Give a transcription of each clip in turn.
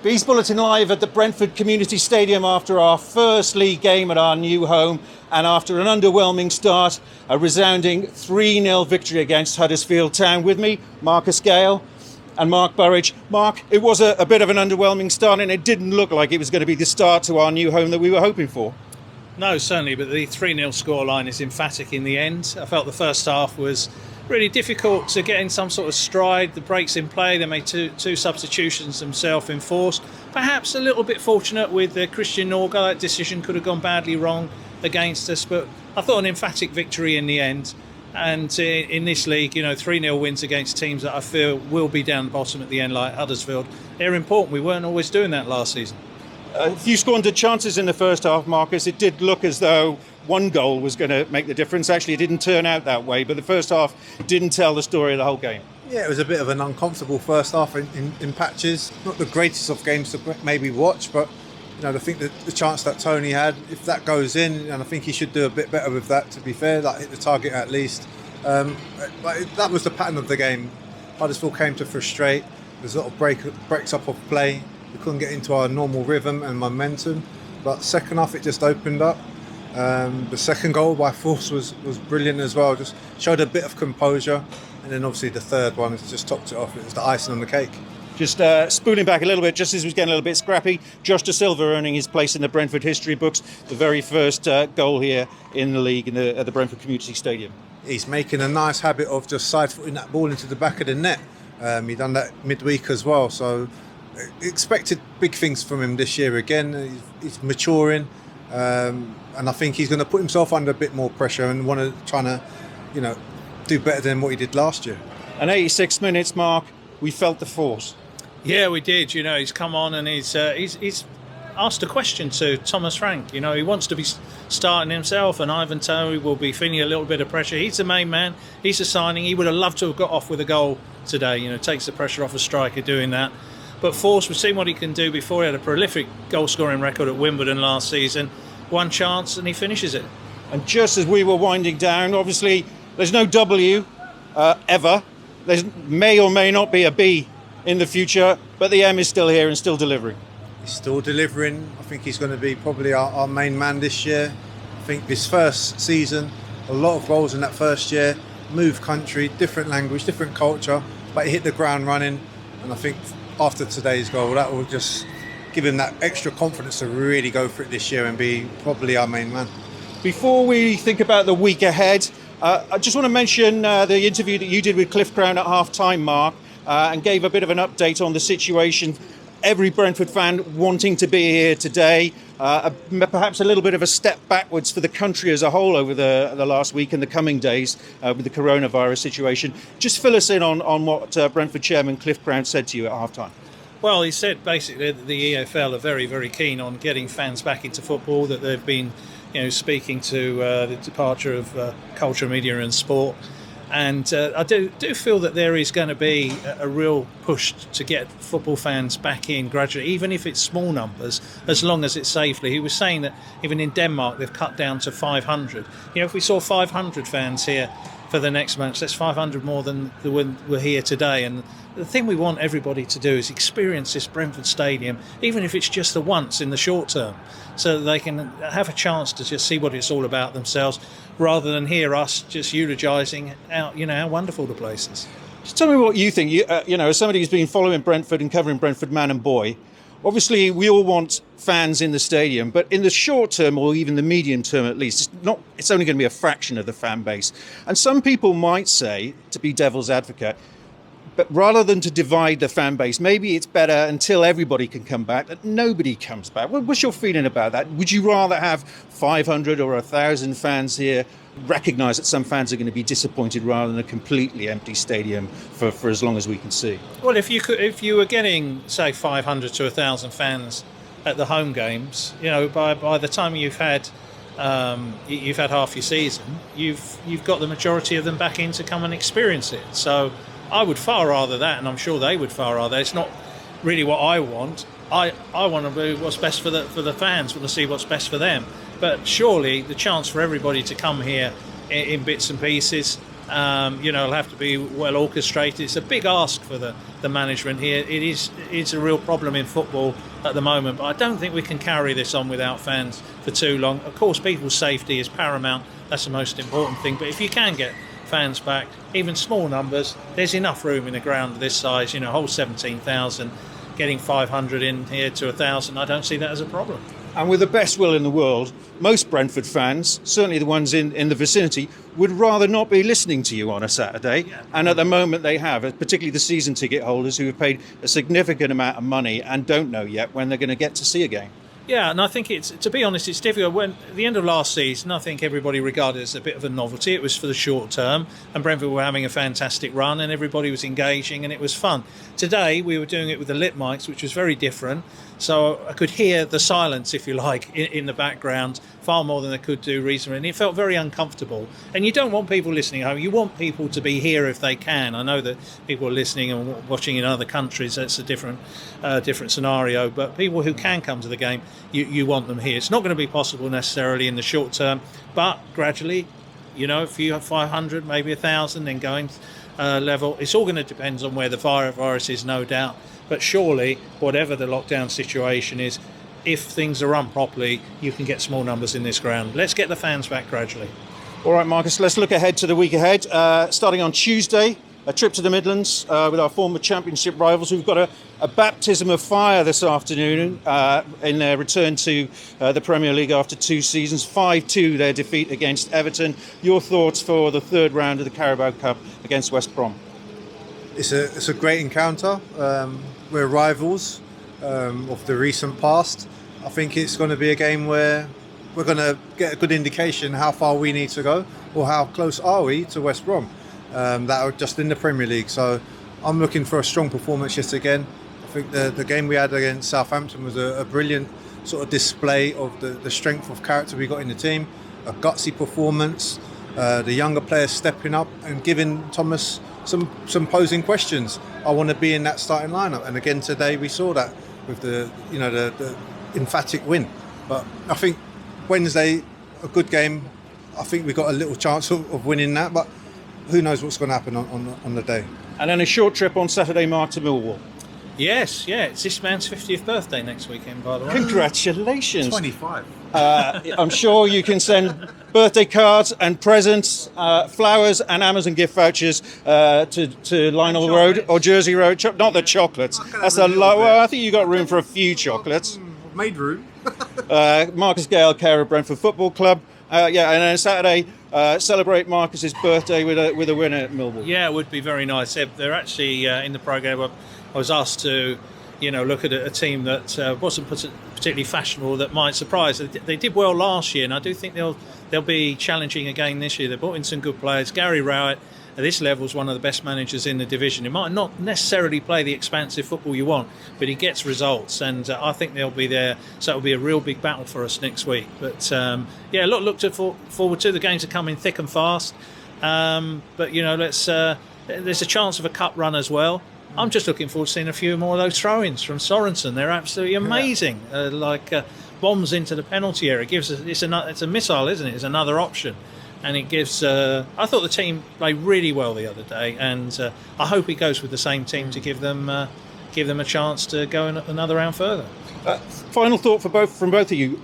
Bees Bulletin live at the Brentford Community Stadium after our first league game at our new home, and after an underwhelming start, a resounding 3-0 victory against Huddersfield Town. With me, Marcus Gayle and Mark Burridge. Mark, it was a bit of an underwhelming start, and it didn't look like it was going to be the start to our new home that we were hoping for. No, certainly, but the 3-0 scoreline is emphatic in the end. I felt the first half was really difficult to get in some sort of stride. The breaks in play, they made two substitutions themselves enforced. Perhaps a little bit fortunate with Christian Norgay. That decision could have gone badly wrong against us, but I thought an emphatic victory in the end. And in this league, 3-0 wins against teams that I feel will be down the bottom at the end, like Huddersfield, they're important. We weren't always doing that last season. A few squandered chances in the first half, Marcus. It did look as though one goal was going to make the difference. Actually, it didn't turn out that way, but the first half didn't tell the story of the whole game. Yeah, it was a bit of an uncomfortable first half in patches. Not the greatest of games to maybe watch, but I think that the chance that Tony had, if that goes in, and I think he should do a bit better with that, to be fair, like hit the target at least. But that was the pattern of the game. Huddersfield came to frustrate. There's a lot of breaks up of play. We couldn't get into our normal rhythm and momentum. But second half, it just opened up. The second goal by Force was brilliant as well. Just showed a bit of composure. And then obviously the third one has just topped it off. It was the icing on the cake. Just spooning back a little bit, just as he was getting a little bit scrappy, Josh Da Silva earning his place in the Brentford history books. The very first goal here in the league at the Brentford Community Stadium. He's making a nice habit of just side-footing that ball into the back of the net. He done that midweek as well. So expected big things from him this year again. He's maturing. And I think he's going to put himself under a bit more pressure and want to try to, do better than what he did last year. And 86 minutes, Mark, we felt the force. Yeah, we did. He's come on and he's asked a question to Thomas Frank. He wants to be starting himself, and Ivan Toney will be feeling a little bit of pressure. He's the main man. He's a signing. He would have loved to have got off with a goal today. Takes the pressure off a striker doing that. But Force, we've seen what he can do before. He had a prolific goal-scoring record at Wimbledon last season. One chance and he finishes it. And just as we were winding down, obviously there's no W ever. There may or may not be a B in the future, but the M is still here and still delivering. He's still delivering. I think he's going to be probably our main man this year. I think this first season, a lot of goals in that first year, moved country, different language, different culture, but he hit the ground running. And I think after today's goal, that will just give him that extra confidence to really go for it this year and be probably our main man. Before we think about the week ahead, I just want to mention the interview that you did with Cliff Crown at half-time, Mark, and gave a bit of an update on the situation. Every Brentford fan wanting to be here today, perhaps a little bit of a step backwards for the country as a whole over the last week and the coming days with the coronavirus situation. Just fill us in on what Brentford chairman Cliff Crown said to you at half-time. Well, he said basically that the EFL are very, very keen on getting fans back into football, that they've been speaking to the departure of culture, media and sport. And I do feel that there is going to be a real push to get football fans back in gradually, even if it's small numbers, as long as it's safely. He was saying that even in Denmark, they've cut down to 500. If we saw 500 fans here for the next match, that's 500 more than were here today. And the thing we want everybody to do is experience this Brentford Stadium, even if it's just the once in the short term, so that they can have a chance to just see what it's all about themselves, rather than hear us just eulogising how wonderful the place is. Just tell me what you think. As somebody who's been following Brentford and covering Brentford man and boy, obviously we all want fans in the stadium, but in the short term, or even the medium term at least, it's only going to be a fraction of the fan base. And some people might say, to be devil's advocate, but rather than to divide the fan base, maybe it's better until everybody can come back, that nobody comes back. What's your feeling about that? Would you rather have 500 or 1,000 fans here, recognise that some fans are going to be disappointed, rather than a completely empty stadium for as long as we can see? Well, if you were getting, say, 500 to 1,000 fans at the home games, by the time you've had half your season, you've got the majority of them back in to come and experience it. So I would far rather that, and I'm sure they would far rather. It's not really what I want. I want to do what's best for the fans. Want to see what's best for them. But surely the chance for everybody to come here in bits and pieces, it'll have to be well orchestrated. It's a big ask for the the management here. It's a real problem in football at the moment, but I don't think we can carry this on without fans for too long. Of course, people's safety is paramount. That's the most important thing. But if you can get fans back, even small numbers, there's enough room in a ground this size, whole 17,000, getting 500 in here to 1,000, I don't see that as a problem. And with the best will in the world, most Brentford fans, certainly the ones in the vicinity, would rather not be listening to you on a Saturday. Yeah. And at the moment they have, particularly the season ticket holders who have paid a significant amount of money and don't know yet when they're going to get to see a game. Yeah, and I think to be honest, it's difficult. When at the end of last season, I think everybody regarded it as a bit of a novelty. It was for the short term, and Brentford were having a fantastic run, and everybody was engaging, and it was fun. Today, we were doing it with the lip mics, which was very different. So I could hear the silence, if you like, in the background, far more than I could do recently, and it felt very uncomfortable. And you don't want people listening at home. You want people to be here if they can. I know that people are listening and watching in other countries. That's a different scenario. But people who can come to the game, you want them here. It's not going to be possible necessarily in the short term, but gradually, if you have 500, maybe 1,000, then going level, it's all going to depend on where the virus is, no doubt. But surely, whatever the lockdown situation is, if things are run properly, you can get small numbers in this ground. Let's get the fans back gradually. All right, Marcus, let's look ahead to the week ahead. Starting on Tuesday, a trip to the Midlands with our former Championship rivals. We've got a baptism of fire this afternoon in their return to the Premier League after 2 seasons. 5-2 their defeat against Everton. Your thoughts for the third round of the Carabao Cup against West Brom? It's a great encounter. We're rivals of the recent past. I think it's going to be a game where we're going to get a good indication how far we need to go, or how close are we to West Brom that are just in the Premier League. So I'm looking for a strong performance yet again. I think the game we had against Southampton was a brilliant sort of display of the strength of character we got in the team, a gutsy performance, the younger players stepping up and giving Thomas some posing questions. I want to be in that starting lineup, and again today we saw that with the emphatic win. But I think Wednesday, a good game. I think we got a little chance of winning that, but who knows what's going to happen on the day. And then a short trip on Saturday, Mark, to Millwall. Yes, it's this man's 50th birthday next weekend, by the way. Congratulations. 25. I'm sure you can send birthday cards and presents, flowers and Amazon gift vouchers to Lionel Road or Jersey Road. Not the chocolates. That's well, I think you got room for a few chocolates. Made room. Marcus Gayle, carer of Brentford Football Club. And then Saturday, celebrate Marcus's birthday with a win at Millwall. Yeah, it would be very nice. They're actually in the programme. I was asked to, look at a team that wasn't particularly fashionable, that might surprise. They did well last year, and I do think they'll be challenging again this year. They brought in some good players. Gary Rowett, at this level, is one of the best managers in the division. He might not necessarily play the expansive football you want, but he gets results, and I think they'll be there. So it'll be a real big battle for us next week. But look forward to the games are coming thick and fast. But there's a chance of a cup run as well. I'm just looking forward to seeing a few more of those throw-ins from Sorensen. They're absolutely amazing. Bombs into the penalty area. It's a missile, isn't it? It's another option. And it gives. I thought the team played really well the other day, and I hope he goes with the same team to give them a chance to go another round further. Final thought from both of you.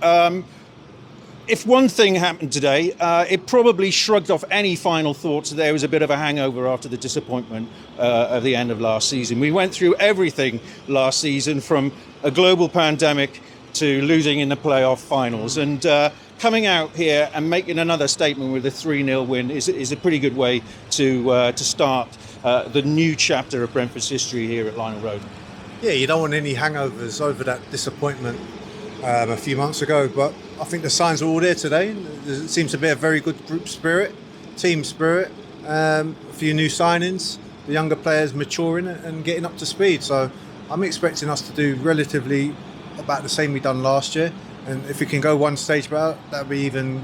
If one thing happened today, it probably shrugged off any final thoughts. There was a bit of a hangover after the disappointment of the end of last season. We went through everything last season, from a global pandemic to losing in the playoff finals, and coming out here and making another statement with a 3-0 win is a pretty good way to start the new chapter of Brentford's history here at Lionel Road. Yeah, you don't want any hangovers over that disappointment a few months ago, but I think the signs are all there today. There seems to be a very good group spirit, team spirit, a few new signings, the younger players maturing and getting up to speed. So I'm expecting us to do relatively about the same we done last year. And if we can go one stage better, that'd be even,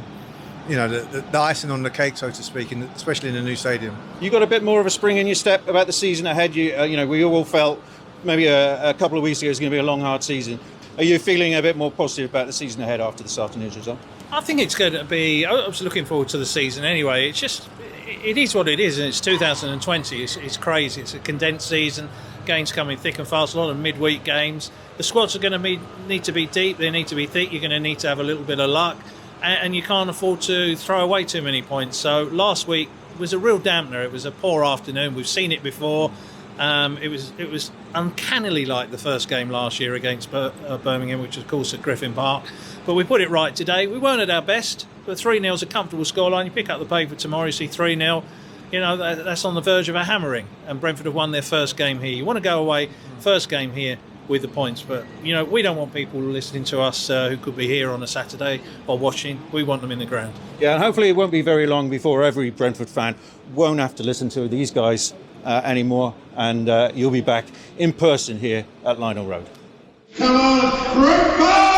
the icing on the cake, so to speak, especially in the new stadium. You got a bit more of a spring in your step about the season ahead. We all felt maybe a couple of weeks ago it was going to be a long, hard season. Are you feeling a bit more positive about the season ahead after this afternoon's result? I think it's going to be. I was looking forward to the season anyway. It is what it is, and it's 2020. It's crazy. It's a condensed season. games coming thick and fast, a lot of midweek games. The squads are going to need to be deep, they need to be thick, you're going to need to have a little bit of luck, and you can't afford to throw away too many points. So last week was a real dampener. It was a poor afternoon. We've seen it before. It was uncannily like the first game last year against Birmingham, which was, of course, at Griffin Park. But we put it right today. We weren't at our best, but 3-0 is a comfortable scoreline. You pick up the paper tomorrow, you see 3-0. You know, that's on the verge of a hammering. And Brentford have won their first game here. You want to go away first game here with the points. But, you know, we don't want people listening to us who could be here on a Saturday or watching. We want them in the ground. Yeah, and hopefully it won't be very long before every Brentford fan won't have to listen to these guys anymore, and you'll be back in person here at Lionel Road. Come on, Brentford!